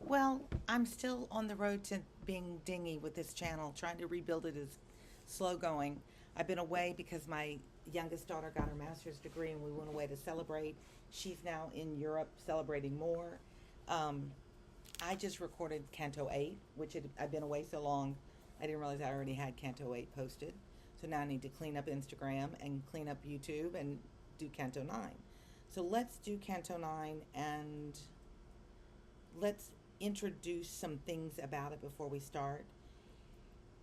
Well, I'm still on the road to being dingy with this channel. Trying to rebuild it is slow going. I've been away because my youngest daughter got her master's degree and we went away to celebrate. She's now in Europe celebrating more. Um, I just recorded Canto 8, which I've been away so long, I didn't realize I already had Canto 8 posted. So now I need to clean up Instagram and clean up YouTube and do Canto 9. So let's do Canto 9 and let's introduce some things about it before we start.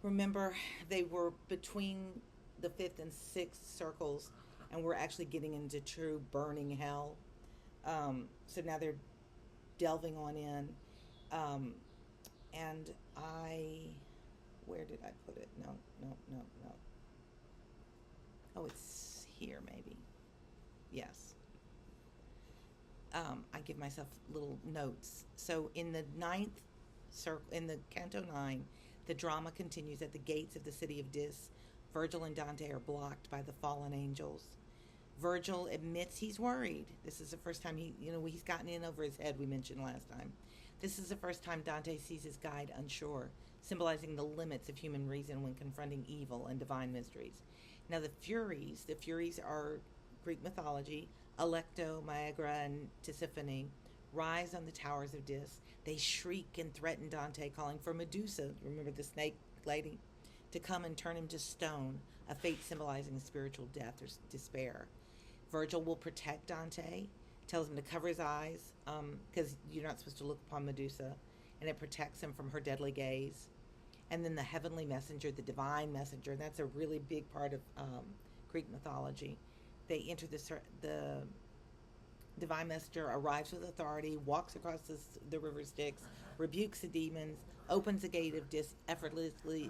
Remember, they were between the fifth and sixth circles, and we're actually getting into true burning hell. So now they're delving on in. Um, and where did I put it? No, no, no, no. Oh, it's here maybe. Yes. I give myself little notes. So in the ninth circle, in the Canto 9, the drama continues at the gates of the city of Dis. Virgil and Dante are blocked by the fallen angels. Virgil admits he's worried. This is the first time he's gotten in over his head, we mentioned last time. This is the first time Dante sees his guide unsure, symbolizing the limits of human reason when confronting evil and divine mysteries. Now, the Furies are Greek mythology. Alecto, Megaera, and Tisiphone rise on the towers of Dis. They shriek and threaten Dante, calling for Medusa, remember the snake lady, to come and turn him to stone, a fate symbolizing spiritual death or despair. Virgil will protect Dante, tells him to cover his eyes because you're not supposed to look upon Medusa, and it protects him from her deadly gaze. And then the heavenly messenger, the divine messenger, that's a really big part of Greek mythology. They enter the divine messenger arrives with authority, walks across the river Styx, rebukes the demons, opens the gate of Dis effortlessly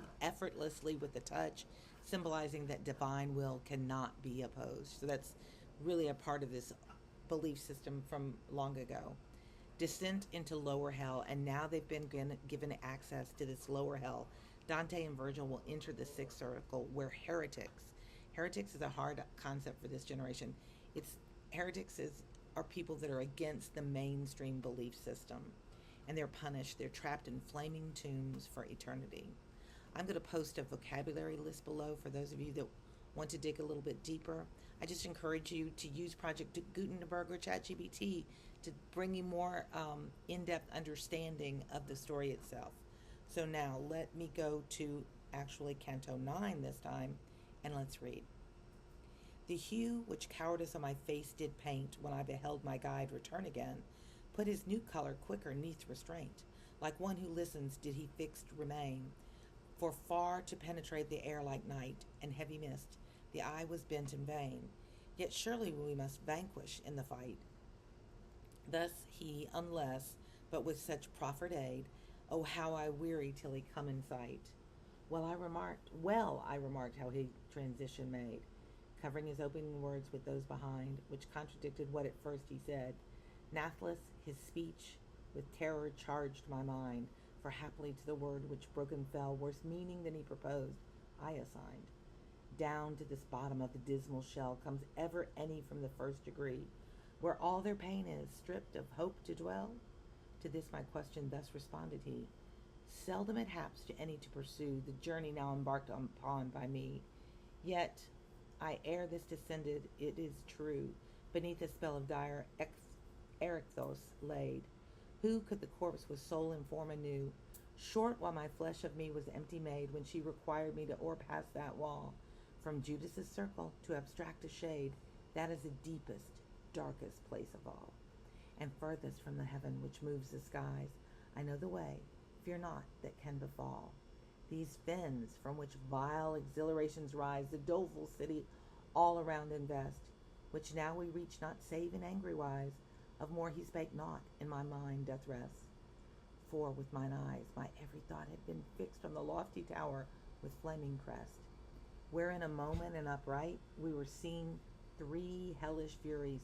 with a touch, symbolizing that divine will cannot be opposed. So that's really a part of this belief system from long ago. Descent into lower hell, and now they've been given access to this lower hell. Dante and Virgil will enter the sixth circle where heretics is a hard concept for this generation. It's heretics are people that are against the mainstream belief system, and they're punished. They're trapped in flaming tombs for eternity. I'm going to post a vocabulary list below for those of you that want to dig a little bit deeper. I just encourage you to use Project Gutenberg or ChatGPT to bring you more in-depth understanding of the story itself. So now let me go to actually Canto 9 this time, and let's read. The hue which cowardice on my face did paint when I beheld my guide return again, put his new color quicker neath restraint. Like one who listens did he fixed remain, for far to penetrate the air like night and heavy mist, the eye was bent in vain. Yet surely we must vanquish in the fight. Thus he, unless, but with such proffered aid, oh how I weary till he come in sight. Well, I remarked how he transition made, covering his opening words with those behind, which contradicted what at first he said. Nathless, his speech with terror charged my mind, for happily to the word which broken fell worse meaning than he proposed, I assigned. Down to this bottom of the dismal shell comes ever any from the first degree, where all their pain is, stripped of hope to dwell? To this my question thus responded he. Seldom it haps to any to pursue the journey now embarked upon by me. Yet, I ere this descended, it is true, beneath a spell of dire Erechthos laid. Who could the corpse with soul and form anew? Short while my flesh of me was empty made, when she required me to o'erpass that wall. From Judas's circle to abstract a shade, that is the deepest, darkest place of all. And furthest from the heaven which moves the skies, I know the way, fear not, that can befall. These fens from which vile exhilarations rise, the doleful city all around invest, which now we reach not save in angry wise, of more he spake not, in my mind doth rest. For with mine eyes my every thought had been fixed on the lofty tower with flaming crest, where in a moment and upright we were seen three hellish furies,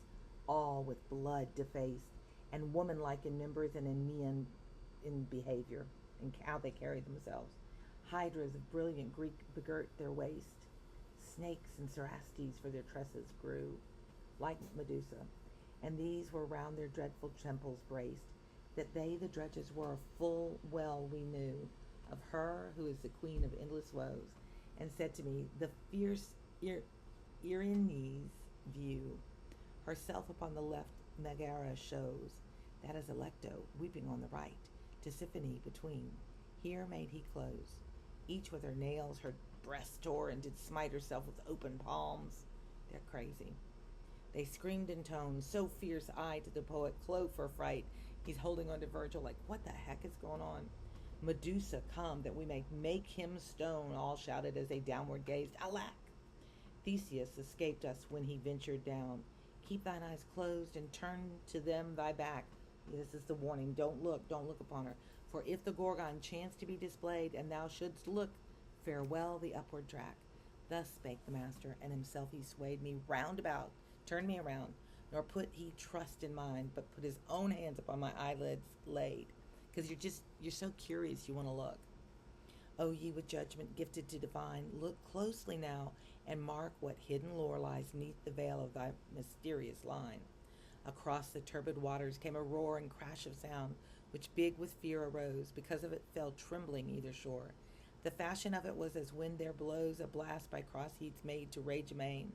all with blood defaced, and woman-like in members and in mien in behavior, and how they carried themselves. Hydras of brilliant Greek begirt their waist. Snakes and cerastes for their tresses grew, like Medusa, and these were round their dreadful temples braced. that they the drudges were, full well we knew, of her who is the queen of endless woes, and said to me, the fierce Erinny's view, herself upon the left Megaera shows, that is Alecto, weeping on the right, Tisiphone between. Here made he close, each with her nails her breast tore, and did smite herself with open palms. They're crazy. They screamed in tones so fierce I to the poet clove for fright. He's holding on to Virgil like, what the heck is going on? Medusa, come, that we may make him stone, all shouted as they downward gazed. Alack! Theseus escaped us when he ventured down. Keep thine eyes closed and turn to them thy back. This is the warning. Don't look upon her. For if the Gorgon chance to be displayed, and thou shouldst look, farewell the upward track. Thus spake the master, and himself he swayed me round about, turned me around, nor put he trust in mine, but put his own hands upon my eyelids laid. Because you're so curious, you want to look. O ye with judgment gifted to divine, look closely now, and mark what hidden lore lies neath the veil of thy mysterious line. Across the turbid waters came a roar and crash of sound, which big with fear arose, because of it fell trembling either shore. The fashion of it was as when there blows a blast by cross heats made to rage amain,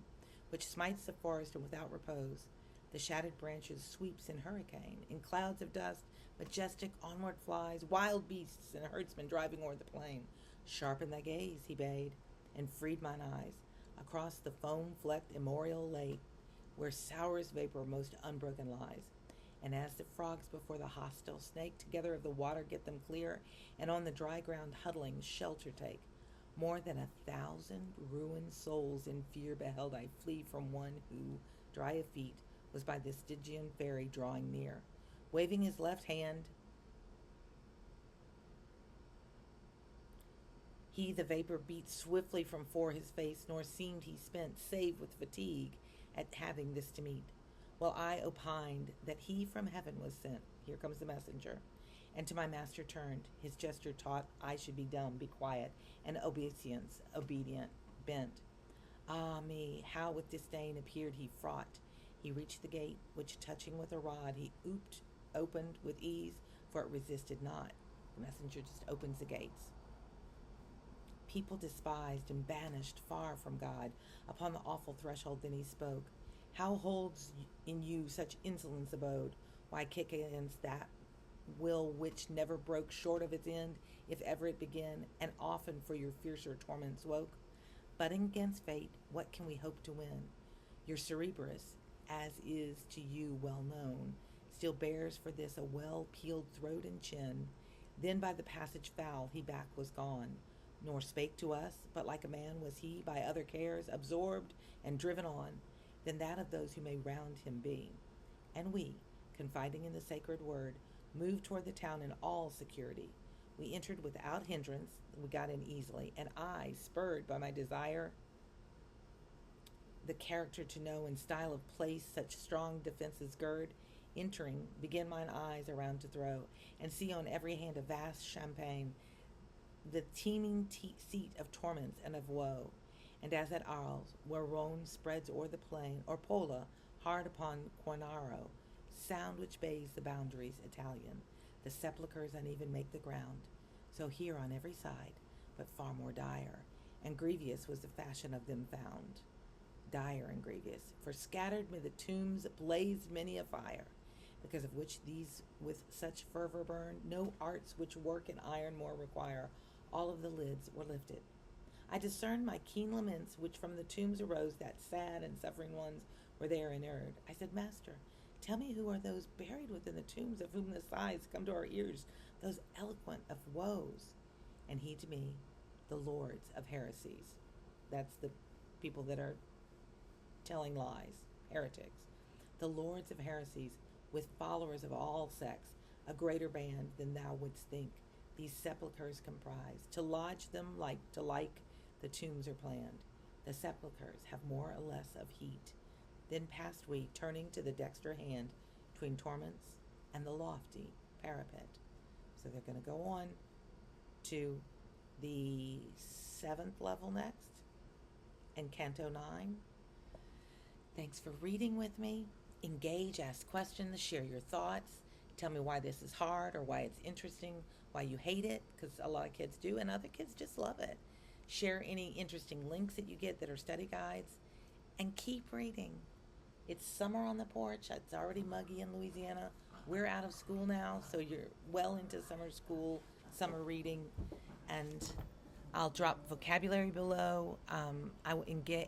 which smites the forest and without repose. The shattered branches sweeps in hurricane, in clouds of dust, majestic onward flies, wild beasts and herdsmen driving o'er the plain. Sharpen thy gaze, he bade, and freed mine eyes, across the foam-flecked immemorial lake, where sourest vapor most unbroken lies. And as the frogs before the hostile snake together of the water get them clear, and on the dry ground huddling shelter take, more than 1,000 ruined souls in fear beheld I flee from one who, dry of feet, was by the Stygian ferry drawing near. Waving his left hand, he the vapor beat swiftly from fore his face, nor seemed he spent, save with fatigue, at having this to meet. While I opined that he from heaven was sent, here comes the messenger, and to my master turned, his gesture taught I should be dumb, be quiet, and obedient, bent. Ah me, how with disdain appeared he fraught. He reached the gate, which touching with a rod, he opened with ease, for it resisted not. The messenger just opens the gates. People despised and banished far from God, upon the awful threshold then he spoke. How holds in you such insolence abode? Why kick against that will which never broke short of its end, if ever it begin, and often for your fiercer torments woke? Butting against fate, what can we hope to win? Your Cerberus, as is to you well known, still bears for this a well-peeled throat and chin. Then by the passage foul he back was gone, nor spake to us, but like a man was he by other cares absorbed and driven on, than that of those who may round him be. And we, confiding in the sacred word, moved toward the town in all security. We entered without hindrance, we got in easily, and I, spurred by my desire, the character to know and style of place such strong defenses gird, entering, begin mine eyes around to throw, and see on every hand a vast champaign, the teeming seat of torments and of woe. And as at Arles, where Rhone spreads o'er the plain, or Pola, hard upon Cornaro, sound which bathes the boundaries Italian, the sepulchres uneven make the ground. So here on every side, but far more dire, and grievous was the fashion of them found. Dire and grievous, for scattered mid the tombs blazed many a fire, because of which these with such fervor burn, no arts which work in iron more require. All of the lids were lifted. I discerned my keen laments, which from the tombs arose, that sad and suffering ones were there inurned. I said, Master, tell me who are those buried within the tombs, of whom the sighs come to our ears, those eloquent of woes? And he to me, the lords of heresies. That's the people that are telling lies, heretics. The lords of heresies, with followers of all sects, a greater band than thou wouldst think, these sepulchres comprise. To lodge them like the tombs are planned. The sepulchres have more or less of heat. Then passed we, turning to the dexter hand, between torments and the lofty parapet. So they're going to go on to the 7th level next, and Canto 9. Thanks for reading with me. Engage, ask questions, share your thoughts. Tell me why this is hard or why it's interesting, why you hate it, because a lot of kids do, and other kids just love it. Share any interesting links that you get that are study guides, and keep reading. It's summer on the porch. It's already muggy in Louisiana. We're out of school now, so you're well into summer school, summer reading, and I'll drop vocabulary below. I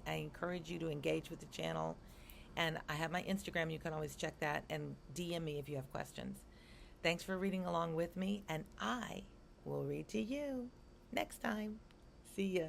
encourage you to engage with the channel, and I have my Instagram. You can always check that and DM me if you have questions. Thanks for reading along with me, and I will read to you next time. See ya.